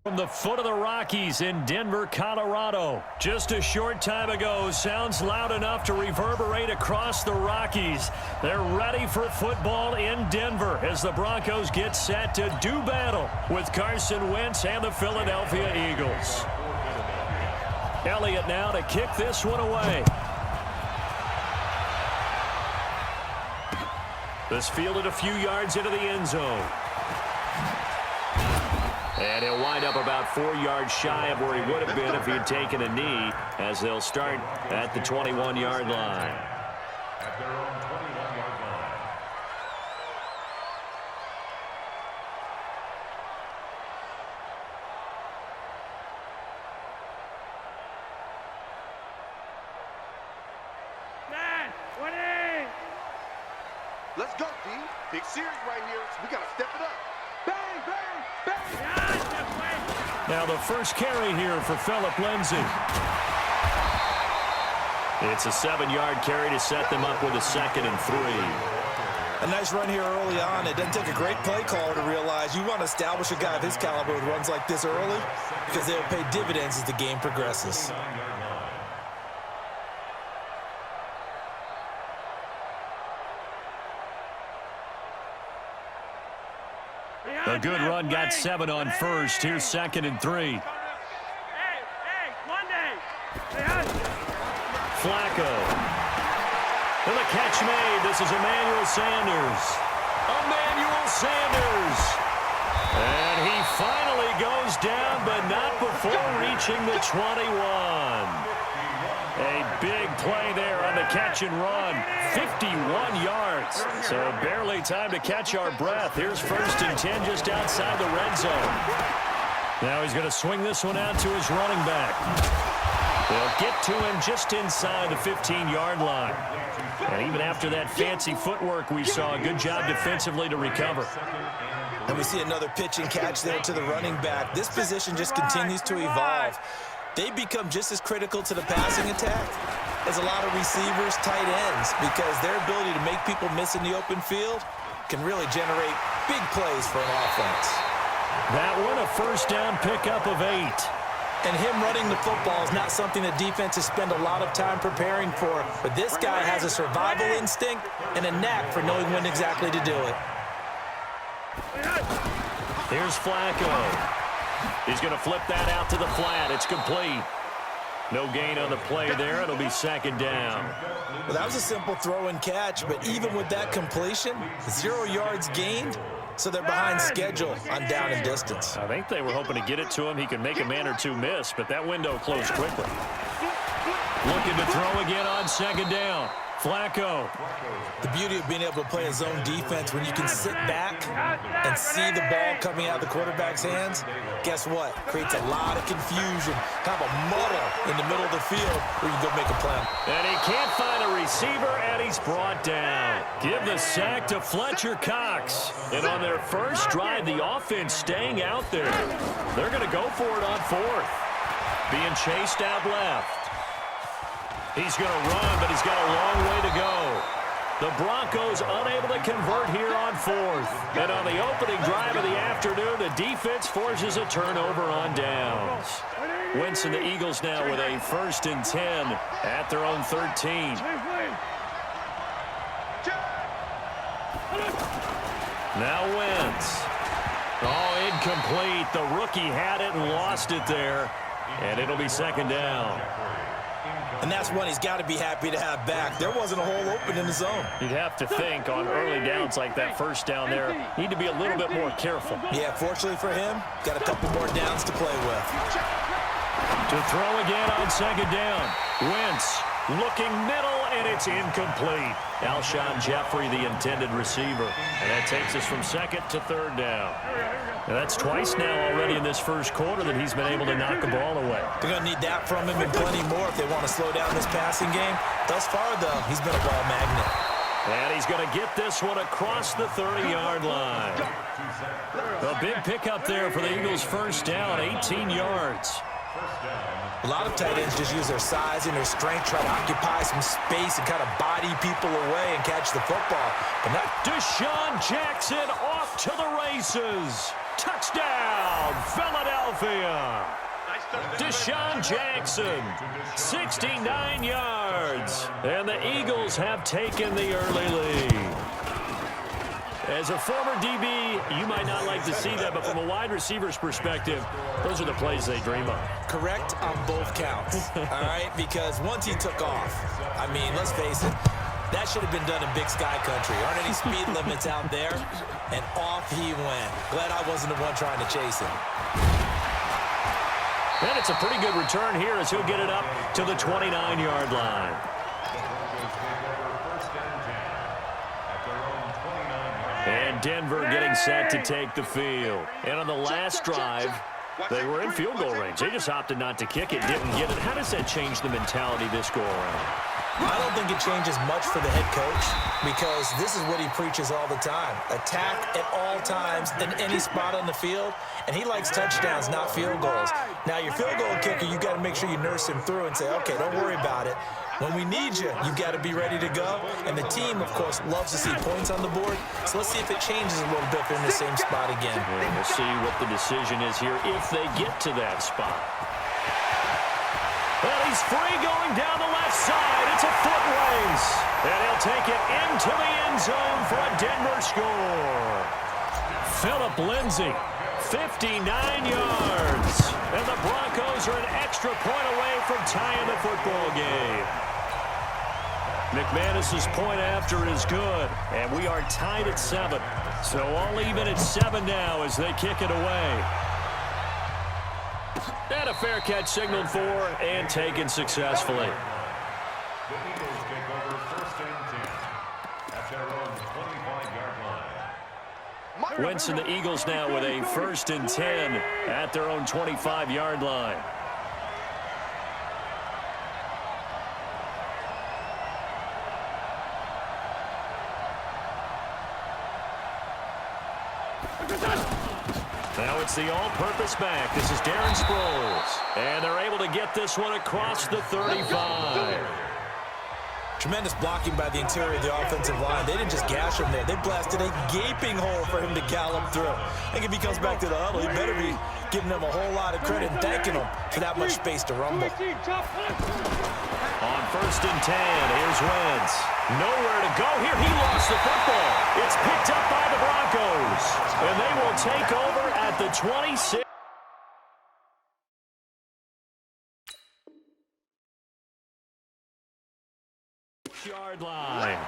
From the foot of the Rockies in Denver, Colorado. Just a short time ago, sounds loud enough to reverberate across the Rockies. They're ready for football in Denver as the Broncos get set to do battle with Carson Wentz and the Philadelphia Eagles. Elliott now to kick this one away. This fielded a few yards into the end zone. And he'll wind up about 4 yards shy of where he would have been if he had taken a knee, as they'll start at the 21-yard line. At their own 21-yard line. Man, 20! Let's go, D. Big series right here. We got to step it up. Bang, bang, bang. Now the first carry here for Phillip Lindsay. It's a 7-yard carry to set them up with a 2nd and 3. A nice run here early on. It doesn't take a great play caller to realize you want to establish a guy of his caliber with runs like this early because they'll pay dividends as the game progresses. A good run got 7 on first. Here's 2nd and 3. Flacco. And the catch made. This is Emmanuel Sanders. Emmanuel Sanders. And he finally goes down, but not before reaching the 21. A big play there on the catch and run. 51 yards. So barely time to catch our breath. Here's 1st and 10 just outside the red zone. Now he's going to swing this one out to his running back. They'll get to him just inside the 15-yard line. And even after that fancy footwork we saw, a good job defensively to recover. And we see another pitch and catch there to the running back. This position just continues to evolve. They become just as critical to the passing attack as a lot of receivers, tight ends, because their ability to make people miss in the open field can really generate big plays for an offense. That one a first down pickup of 8. And him running the football is not something that defenses spend a lot of time preparing for, but this guy has a survival instinct and a knack for knowing when exactly to do it. Here's Flacco. He's going to flip that out to the flat. It's complete. No gain on the play there. It'll be 2nd down. Well, that was a simple throw and catch, but even with that completion, 0 yards gained, so they're behind schedule on down and distance. I think they were hoping to get it to him. He could make a man or two miss, but that window closed quickly. Looking to throw again on 2nd down. Flacco. The beauty of being able to play a zone defense when you can sit back and see the ball coming out of the quarterback's hands, guess what? Creates a lot of confusion, kind of a muddle in the middle of the field where you can go make a play. And he can't find a receiver, and he's brought down. Give the sack to Fletcher Cox. And on their first drive, the offense staying out there. They're going to go for it on 4th. Being chased out left. He's going to run, but he's got a long way to go. The Broncos unable to convert here on 4th. And on the opening drive of the afternoon, the defense forces a turnover on downs. Wentz and the Eagles now with a 1st and 10 at their own 13. Now Wentz. Oh, incomplete. The rookie had it and lost it there. And it'll be 2nd down. And that's one he's got to be happy to have back. There wasn't a hole open in the zone. You'd have to think on early downs like that first down there, need to be a little bit more careful. Yeah, fortunately for him, got a couple more downs to play with. To throw again on 2nd down. Wentz looking middle, and it's incomplete. Alshon Jeffrey, the intended receiver. And that takes us from 2nd to 3rd down. And that's twice now already in this first quarter that he's been able to knock the ball away. They're going to need that from him and plenty more if they want to slow down this passing game. Thus far, though, he's been a ball magnet. And he's going to get this one across the 30-yard line. A big pickup there for the Eagles' first down, 18 yards. A lot of tight ends just use their size and their strength, try to occupy some space and kind of body people away and catch the football. But not Deshaun Jackson off to the races. Touchdown, Philadelphia. Philadelphia. Deshaun Jackson, 69 yards. And the Eagles have taken the early lead. As a former DB, you might not like to see that, but from a wide receiver's perspective, those are the plays they dream of. Correct on both counts, all right? Because once he took off, I mean, let's face it, that should have been done in Big Sky Country. Aren't any speed limits out there? And off he went. Glad I wasn't the one trying to chase him. And it's a pretty good return here as he'll get it up to the 29-yard line. And Denver getting set to take the field. And on the last drive, they were in field goal range. They just opted not to kick it, didn't get it. How does that change the mentality this go-around? I don't think it changes much for the head coach because this is what he preaches all the time. Attack at all times in any spot on the field, and he likes touchdowns, not field goals. Now, your field goal kicker, you got to make sure you nurse him through and say, okay, don't worry about it. When we need you, you got to be ready to go. And the team, of course, loves to see points on the board. So let's see if it changes a little bit if they're in the same spot again. And we'll see what the decision is here if they get to that spot. Well, he's free going down the left side. It's a foot race. And he'll take it into the end zone for a Denver score. Phillip Lindsay, 59 yards. And the Broncos are an extra point away from tying the football game. McManus's point after is good. And we are tied at 7. So all even at 7 now as they kick it away. And a fair catch signaled for and taken successfully. The Eagles take over 1st and 10 at their own 25-yard line. Wentz and the Eagles now with a 1st and 10 at their own 25-yard line. Now it's the all-purpose back. This is Darren Sproles. And they're able to get this one across the 35. Tremendous blocking by the interior of the offensive line. They didn't just gash him there. They blasted a gaping hole for him to gallop through. I think if he comes back to the huddle, he better be giving them a whole lot of credit and thanking them for that much space to rumble. On 1st and 10, here's Wentz. Nowhere to go here. He lost the football. It's picked up by the Broncos. And they will take over at the 26. Yard line.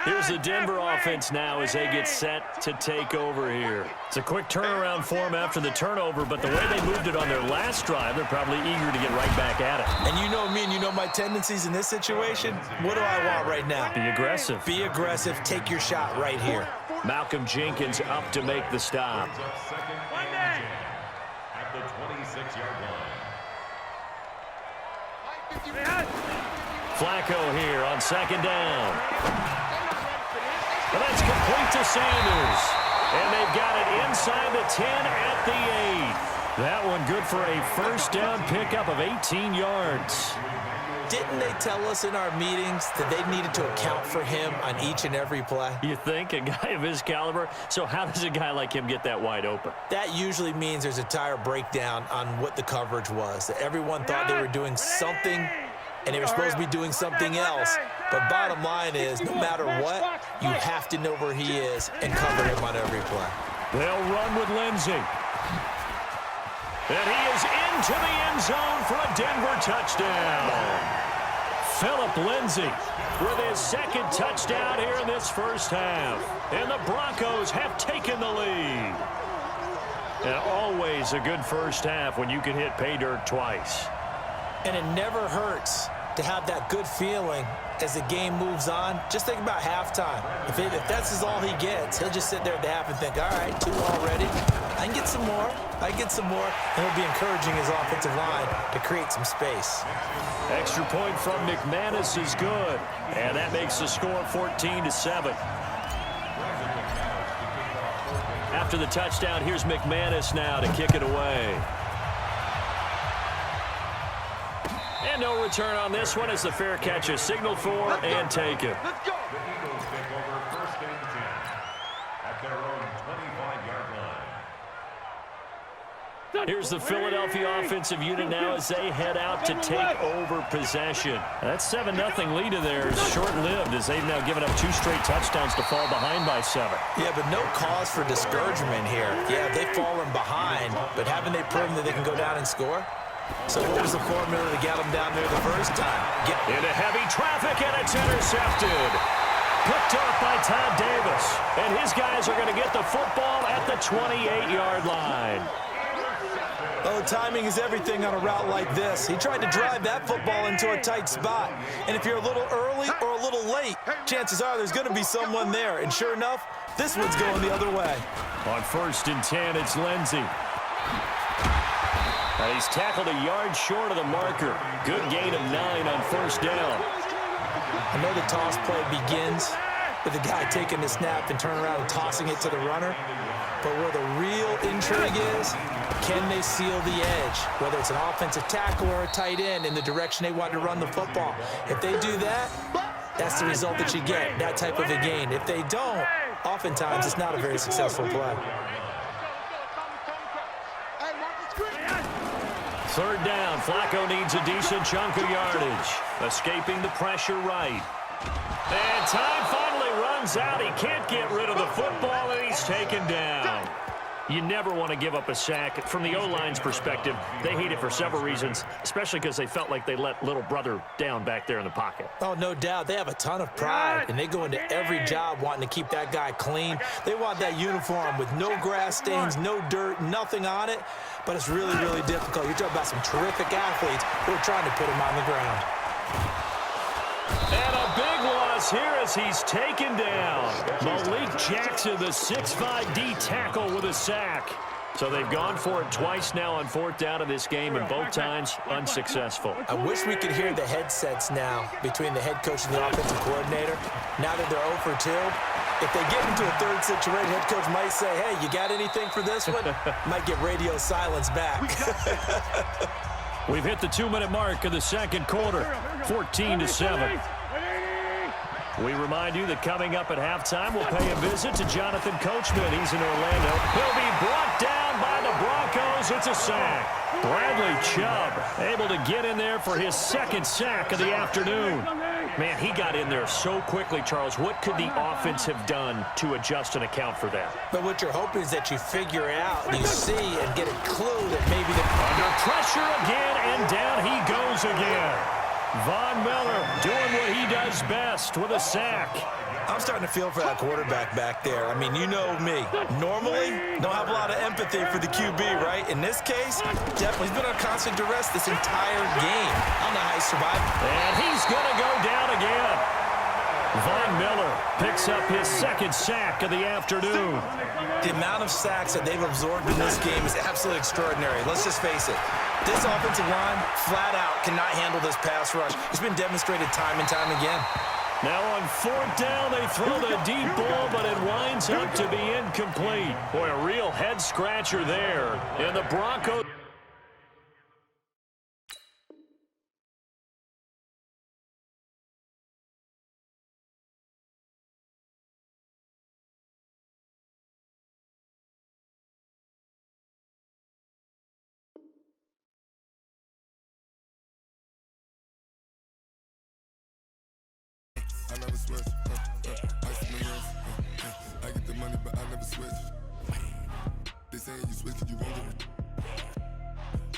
Here's the Denver offense now as they get set to take over here. It's a quick turnaround for them after the turnover, but the way they moved it on their last drive, they're probably eager to get right back at it. And you know me and you know my tendencies in this situation. What do I want right now? Be aggressive. Be aggressive. Take your shot right here. Malcolm Jenkins up to make the stop. At the 26-yard line. Flacco here on 2nd down. And that's complete to Sanders. And they've got it inside the 10 at the 8. That one good for a 1st down pickup of 18 yards. Didn't they tell us in our meetings that they needed to account for him on each and every play? You think? A guy of his caliber? So how does a guy like him get that wide open? That usually means there's a tire breakdown on what the coverage was. That everyone thought they were doing something and they were supposed to be doing something else. But bottom line is, no matter what, you have to know where he is and cover him on every play. They'll run with Lindsay. And he is into the end zone for a Denver touchdown. Phillip Lindsay with his 2nd touchdown here in this 1st half. And the Broncos have taken the lead. And always a good 1st half when you can hit pay dirt twice. And it never hurts to have that good feeling as the game moves on. Just think about halftime. If that's all he gets, he'll just sit there at the half and think, all right, 2 already. I can get some more. I can get some more. And he'll be encouraging his offensive line to create some space. Extra point from McManus is good. And that makes the score 14-7. After the touchdown, here's McManus now to kick it away. And no return on this one as the fair catch is signaled for and taken. The Eagles take over 1st and 10 at their own 25-yard Here's the Philadelphia offensive unit now as they head out to take over possession. That 7-0 lead of theirs short-lived as they've now given up 2 straight touchdowns to fall behind by 7. Yeah, but no cause for discouragement here. Yeah, they've fallen behind, but haven't they proven that they can go down and score? So what was the formula to get them down there the first time? Into heavy traffic, and it's intercepted. Picked off by Todd Davis. And his guys are going to get the football at the 28-yard line. Oh, timing is everything on a route like this. He tried to drive that football into a tight spot. And if you're a little early or a little late, chances are there's going to be someone there. And sure enough, this one's going the other way. On 1st and 10, it's Lindsey. He's tackled a yard short of the marker. Good gain of 9 on 1st down. I know the toss play begins with the guy taking the snap and turning around and tossing it to the runner. But where the real intrigue is, can they seal the edge? Whether it's an offensive tackle or a tight end in the direction they want to run the football. If they do that, that's the result that you get, that type of a gain. If they don't, oftentimes it's not a very successful play. 3rd down. Flacco needs a decent chunk of yardage. Escaping the pressure right. And time finally runs out. He can't get rid of the football, and he's taken down. You never want to give up a sack. From the O-line's perspective, they hate it for several reasons, especially because they felt like they let little brother down back there in the pocket. Oh, no doubt. They have a ton of pride, and they go into every job wanting to keep that guy clean. They want that uniform with no grass stains, no dirt, nothing on it. But it's really, really difficult. You're talking about some terrific athletes who are trying to put him on the ground. And a big loss here as he's taken down. Malik Jackson, the 6'5" D tackle with a sack. So they've gone for it twice now on 4th down in this game, and both times unsuccessful. I wish we could hear the headsets now between the head coach and the offensive coordinator. Now that they're 0 for 2, if they get into a 3rd situation, head coach might say, hey, you got anything for this one? Might get radio silence back. We've hit the 2-minute mark of the 2nd quarter, 14-7. We remind you that coming up at halftime, we'll pay a visit to Jonathan Coachman. He's in Orlando. He'll be brought down by the Broncos. It's a sack. Bradley Chubb able to get in there for his 2nd sack of the afternoon. Man, he got in there so quickly, Charles. What could the offense have done to adjust and account for that? But what you're hoping is that you figure out, you see, and get a clue that maybe under pressure again, and down he goes again. Von Miller doing what he does best with a sack. I'm starting to feel for that quarterback back there. I mean, you know me. Normally, don't have a lot of empathy for the QB, right? In this case, definitely. He's been on constant duress this entire game. I don't know how he survived. And he's going to go down again. Von Miller picks up his 2nd sack of the afternoon. The amount of sacks that they've absorbed in this game is absolutely extraordinary. Let's just face it. This offensive line, flat out, cannot handle this pass rush. It's been demonstrated time and time again. Now on 4th down, they throw the deep ball, but it winds up to be incomplete. Boy, a real head-scratcher there. And the Broncos... I never switch. Ice in the wrist. I get the money, but I never switch. They saying you switch 'cause you won't give it.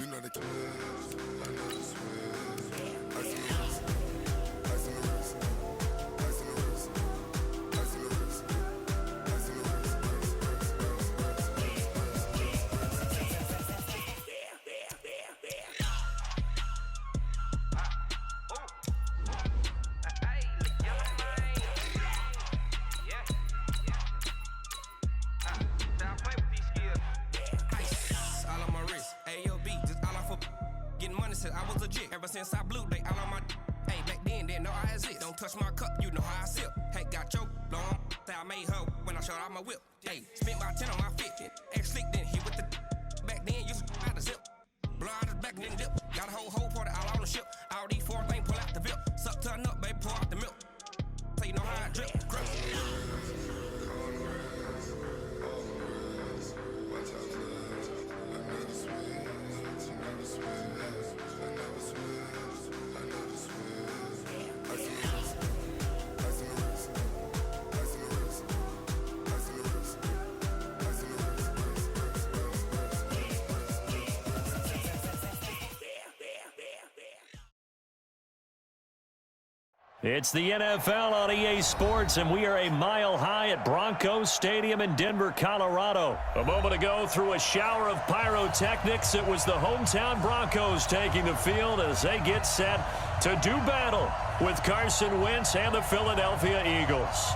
You know they can't. I never switch. Ice in the wrist. Ice in the wrist. Ice in the wrist. Ice in the wrist. Ice in the wrist. I was legit ever since I blew they all on my hey back then didn't know I exist. Don't touch my cup, you know how I sip. Hey, got choked, long that I made her when I showed out my whip. Hey, spent about 10 on my fit. Ex slick then hit with the back then used to out the zip. Blow out his back and then dip. Got a whole party all on the ship. All these 4 things pull out the VIP. Suck turn up, baby, pour out the milk. So you know how I drip. Watch out, I never switch. It's the NFL on EA Sports, and we are a mile high at Broncos Stadium in Denver, Colorado. A moment ago, through a shower of pyrotechnics, it was the hometown Broncos taking the field as they get set to do battle with Carson Wentz and the Philadelphia Eagles.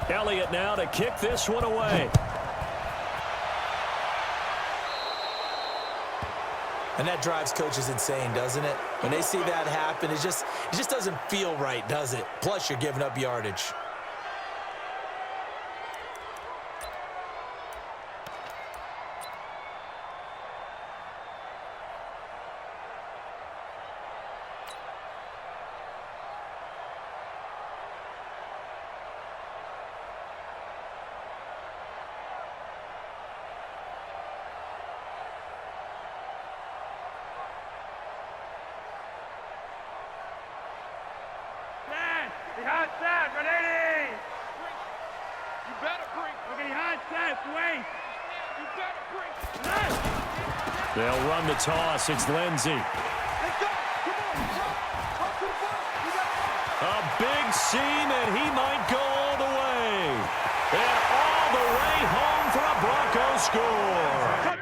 Elliott now to kick this one away. And that drives coaches insane, doesn't it? When they see that happen, it just doesn't feel right, does it? Plus, you're giving up yardage. Behind set, ready! You better bring. Okay, behind set, wait. You better bring. They'll run the toss. It's Lindsey. Let's go. Come on. Run to the front. You got it. A big seam, and he might go all the way. And all the way home for a Broncos score.